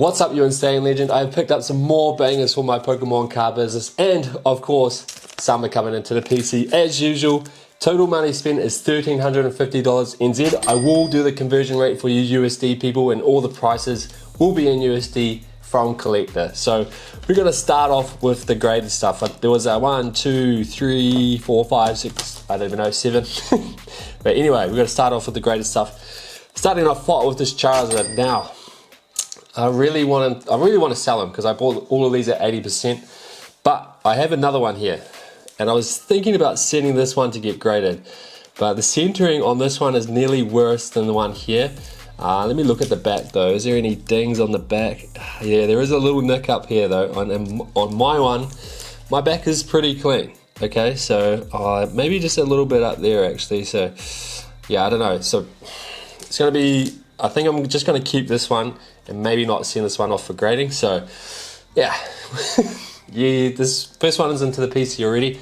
What's up, you insane legend? I've picked up some more bangers for my Pokemon card business, and of course, some are coming into the PC as usual. Total money spent is $1,350 NZ. I will do the conversion rate for you USD people, and all the prices will be in USD from collector. So we're gonna start off with the graded stuff. There was a 1, 2, 3, 4, 5, 6, I don't even know, 7. But anyway, we're gonna start off with the graded stuff. Starting off hot with this Charizard. Now, I really want to sell them because I bought all of these at 80%, but I have another one here, and I was thinking about sending this one to get graded, but the centering on this one is nearly worse than the one here. Let me look at the back though. Is there any dings on the back? Yeah, there is a little nick up here though. On my one, my back is pretty clean. Okay, so maybe just a little bit up there actually. So yeah, I don't know. So it's gonna be, I think I'm just gonna keep this one and maybe not send this one off for grading. So yeah, yeah, this first one is into the PC already.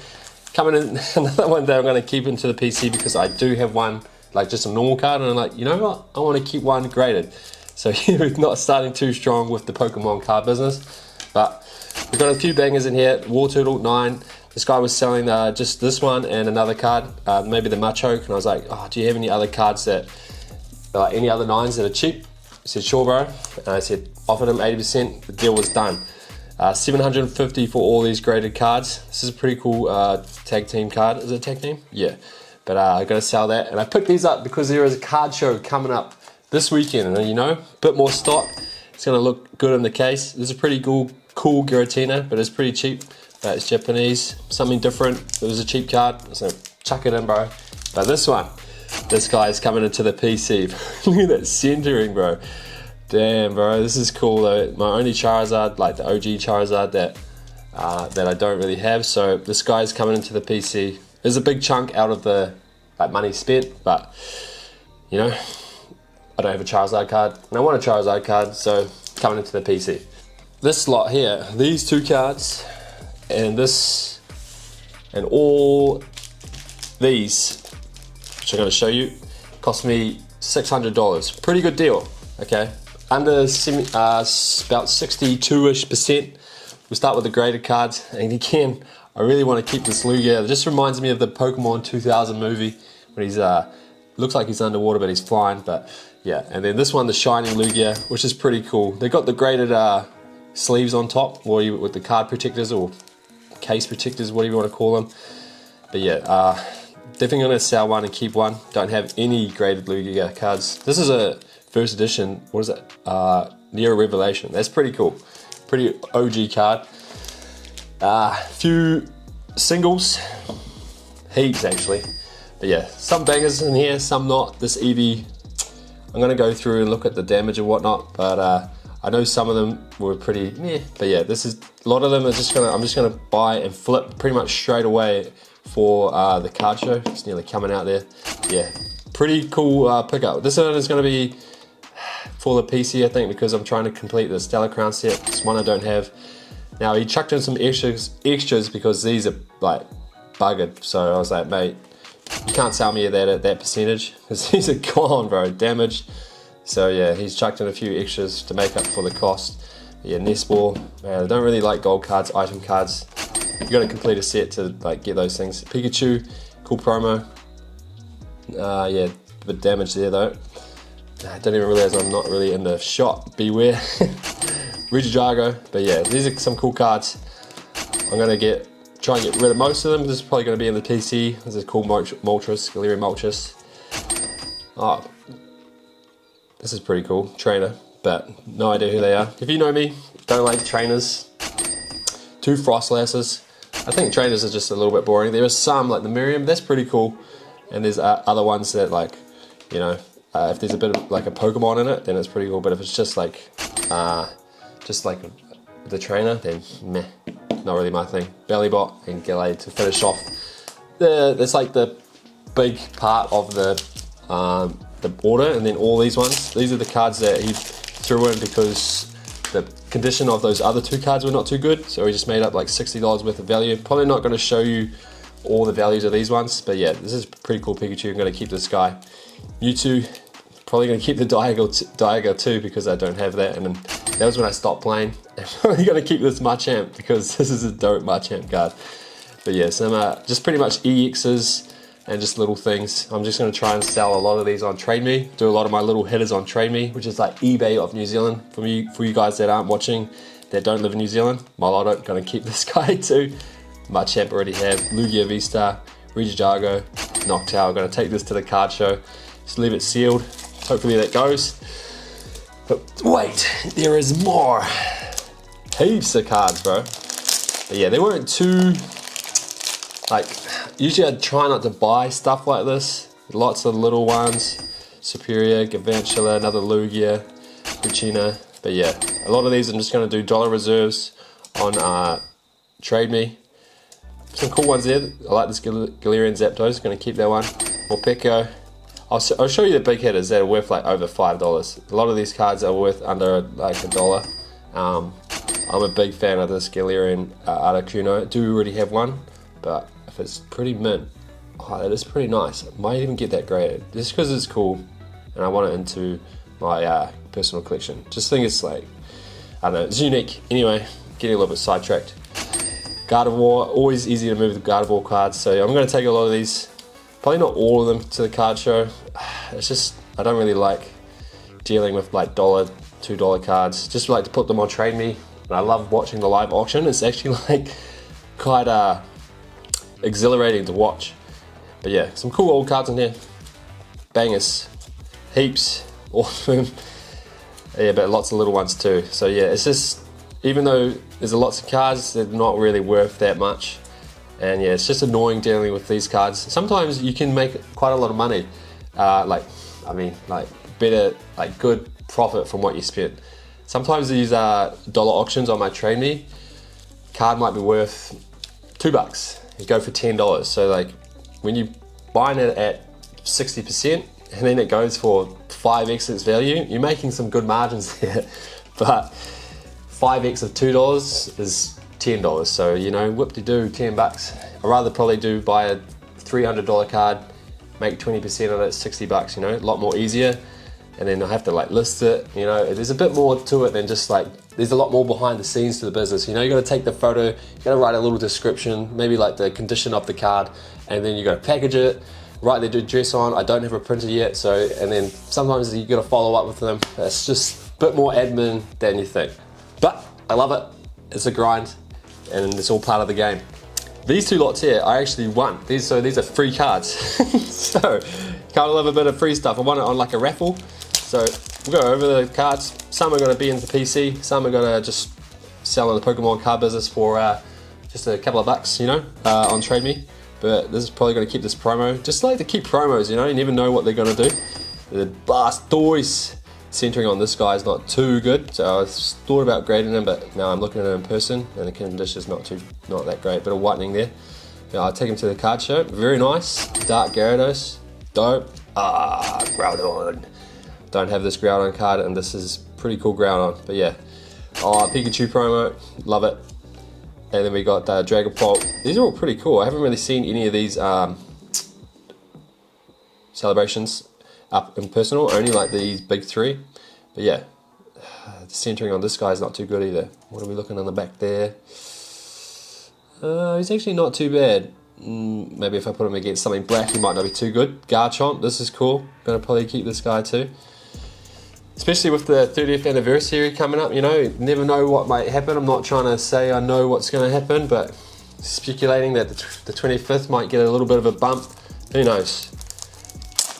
Coming in another one that I'm gonna keep into the PC because I do have one, like just a normal card, and I'm like, you know what, I want to keep one graded. So we're not starting too strong with the Pokemon card business, but we've got a few bangers in here. Wartortle 9. This guy was selling just this one and another card, maybe the Machoke, and I was like, oh, do you have any other cards that, any other 9s that are cheap? He said, sure bro. And I said, offered him 80%, the deal was done. 750 for all these graded cards. This is a pretty cool tag team card. Is it a tag team? Yeah. But I gotta sell that. And I picked these up because there is a card show coming up this weekend, and you know, a bit more stock. It's gonna look good in the case. This is a pretty cool Giratina, but it's pretty cheap. It's Japanese, something different. It was a cheap card, so chuck it in, bro. But this one, this guy is coming into the PC. Look at that centering, bro. Damn, bro, this is cool though. My only Charizard, like the OG Charizard that I don't really have. So this guy's coming into the PC. There's a big chunk out of the money spent, but you know, I don't have a Charizard card, and I want a Charizard card, so coming into the PC. This lot here, these two cards, and this, and all these, which I'm going to show you, cost me $600. Pretty good deal, okay? Under about 62-ish%. We'll start with the graded cards, and again, I really want to keep this Lugia. It just reminds me of the Pokemon 2000 movie when he's looks like he's underwater but he's flying. But yeah, and then this one, the Shining Lugia, which is pretty cool. They got the graded sleeves on top, or with the card protectors or case protectors, whatever you want to call them. But yeah, definitely gonna sell one and keep one. Don't have any graded Lugia cards. This is a first edition. What is it? Neo Revelation. That's pretty cool. Pretty OG card. Few singles, heaps actually, but yeah, some bangers in here, some not. This Eevee, I'm gonna go through and look at the damage and whatnot, but I know some of them were pretty meh. But yeah, this is a lot of them are I'm just gonna buy and flip pretty much straight away for the card show. It's nearly coming out there. Yeah, pretty cool pickup. This one is gonna be for the PC, I think, because I'm trying to complete the Stellar Crown set. This one I don't have. Now he chucked in some extras because these are like buggered. So I was like, mate, you can't sell me that at that percentage because these are gone, bro, damaged. So yeah, he's chucked in a few extras to make up for the cost. But yeah, Nestball, man, I don't really like gold cards, item cards. You got to complete a set to like get those things. Pikachu, cool promo. Yeah, a bit damaged there though. I don't even realize I'm not really in the shop. Beware. Regidrago, but yeah, these are some cool cards. I'm gonna try and get rid of most of them. This is probably gonna be in the PC. This is called Moltres, Galarian Moltres. Oh, this is pretty cool. Trainer, but no idea who they are. If you know me, don't like trainers. 2 Frostlasses. I think trainers are just a little bit boring. There are some like the Miriam, that's pretty cool, and there's other ones that, like, you know, if there's a bit of like a Pokemon in it, then it's pretty cool. But if it's just like the trainer, then meh, not really my thing. Bellybot and Gallade to finish off. That's like the big part of the order, and then all these ones. These are the cards that he threw in because the condition of those other 2 cards were not too good, so he just made up like $60 worth of value. Probably not going to show you all the values of these ones, but yeah, this is pretty cool Pikachu. I'm going to keep this guy. Mewtwo, probably going to keep the Dialga too because I don't have that, and then that was when I stopped playing. I'm probably gonna keep this Machamp because this is a dope Machamp card. But yeah, some just pretty much EXs and just little things. I'm just gonna try and sell a lot of these on Trade Me. Do a lot of my little hitters on Trade Me, which is like eBay of New Zealand. For you guys that aren't watching, that don't live in New Zealand, Milotic, gonna keep this guy too. Machamp already have, Lugia V-Star, Regijago, Noctowl. Gonna take this to the card show. Just leave it sealed. Hopefully that goes. But wait, there is more. Heaps of cards, bro. But yeah, they weren't too, like, usually I try not to buy stuff like this. Lots of little ones. Superior, Gavantula, another Lugia, Lucina. But yeah, a lot of these I'm just gonna do dollar reserves on Trade Me. Some cool ones there. I like this Galarian Zapdos, gonna keep that one. Morpeko. I'll show you the big hitters that are worth like over $5. A lot of these cards are worth under like $1. I'm a big fan of this Galarian Articuno. I do already have one, but if it's pretty mint, oh, it is pretty nice. I might even get that graded just because it's cool and I want it into my personal collection. Just think it's like, I don't know, it's unique. Anyway, getting a little bit sidetracked. Gardevoir, always easy to move the Gardevoir cards, so I'm going to take a lot of these. Probably not all of them to the card show. It's just, I don't really like dealing with like $1, $2 cards. Just like to put them on Trade Me. And I love watching the live auction. It's actually like quite exhilarating to watch. But yeah, some cool old cards in here. Bangers. Heaps. Awesome. Yeah, but lots of little ones too. So yeah, it's just, even though there's lots of cards, they're not really worth that much. And yeah, it's just annoying dealing with these cards. Sometimes you can make quite a lot of money. Better, like good profit from what you spent. Sometimes these dollar auctions on my Trade Me, card might be worth $2. You go for $10. So like when you buying it at 60% and then it goes for 5x its value, you're making some good margins there. But 5x of $2 is $10, so you know, whoop-de-doo, $10. I'd rather probably buy a $300 card, make 20% on it, $60, you know, a lot more easier. And then I have to like list it, you know, there's a bit more to it than just like, there's a lot more behind the scenes to the business. You know, you gotta take the photo, you gotta write a little description, maybe like the condition of the card, and then you gotta package it, write the address on. I don't have a printer yet, so, and then sometimes you gotta follow up with them. It's just a bit more admin than you think. But I love it, it's a grind, and it's all part of the game. These two lots here, I actually won. These are free cards. So, can't love a bit of free stuff. I won it on like a raffle. So, we'll go over the cards. Some are gonna be into PC, some are gonna just sell in the Pokemon card business for just a couple of bucks, you know, on Trade Me. But this is probably gonna keep this promo. Just like to keep promos, you know, you never know what they're gonna do. The Blastoise. Centering on this guy is not too good, so I thought about grading him, but now I'm looking at him in person and the condition is not that great. Bit of whitening there. Now I'll take him to the card show. Very nice. Dark Gyarados. Dope. Groudon. Don't have this Groudon card, and this is pretty cool Groudon. But yeah. Pikachu promo. Love it. And then we got Dragapult. These are all pretty cool. I haven't really seen any of these celebrations up in personal, only like these big three. But yeah, the centering on this guy is not too good either. What are we looking on the back there? He's actually not too bad. Maybe if I put him against something black, he might not be too good. Garchomp, this is cool. Gonna probably keep this guy too. Especially with the 30th anniversary coming up, you know, you never know what might happen. I'm not trying to say I know what's gonna happen, but speculating that the 25th might get a little bit of a bump. Who knows?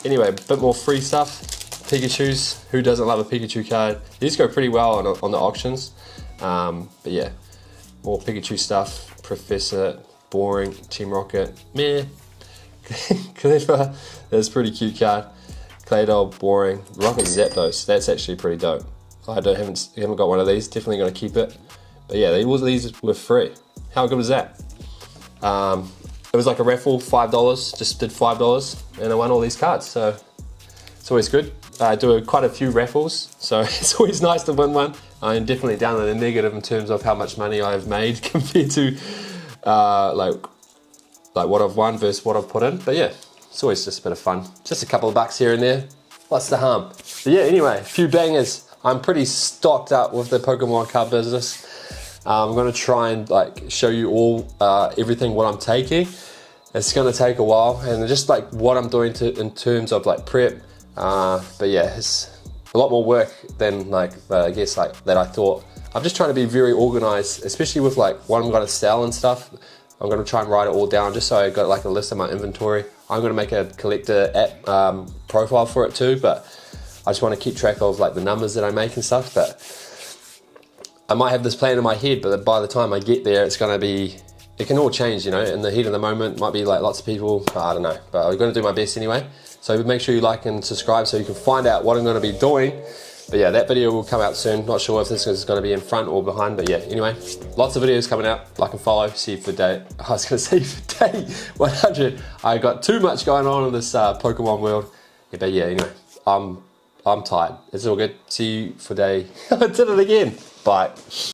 Anyway, a bit more free stuff. Pikachus, who doesn't love a Pikachu card? These go pretty well on the auctions. But yeah, more Pikachu stuff. Professor, boring. Team Rocket, meh. Clever, that's a pretty cute card. Claydol, boring. Rocket Zapdos, that's actually pretty dope. I haven't got one of these, definitely gonna keep it. But yeah, these were free. How good was that? It was like a raffle, $5, just did $5, and I won all these cards, so it's always good. I do quite a few raffles, so it's always nice to win one. I'm definitely down in the negative in terms of how much money I've made compared to like what I've won versus what I've put in. But yeah, it's always just a bit of fun. Just a couple of bucks here and there. What's the harm? But yeah, anyway, a few bangers I'm pretty stocked up with the Pokemon card business. I'm going to try and like show you all everything what I'm taking. It's going to take a while, and just like what I'm doing in terms of like prep. But yeah, it's a lot more work than like I guess like that I thought. I'm just trying to be very organized, especially with like what I'm going to sell and stuff. I'm going to try and write it all down just so I got like a list of my inventory. I'm going to make a collector app profile for it too, but I just want to keep track of like the numbers that I make and stuff. But I might have this plan in my head, but by the time I get there, it's going to be, it can all change, you know, in the heat of the moment. Might be like lots of people, I don't know, but I'm going to do my best anyway. So make sure you like and subscribe so you can find out what I'm going to be doing. But yeah, that video will come out soon. Not sure if this is going to be in front or behind, but yeah, anyway, lots of videos coming out. Like and follow, see you for day, I was going to say for day 100. I got too much going on in this Pokemon world. Yeah, but yeah, anyway, I'm tired. It's all good. See you for day, I did it again. Bye.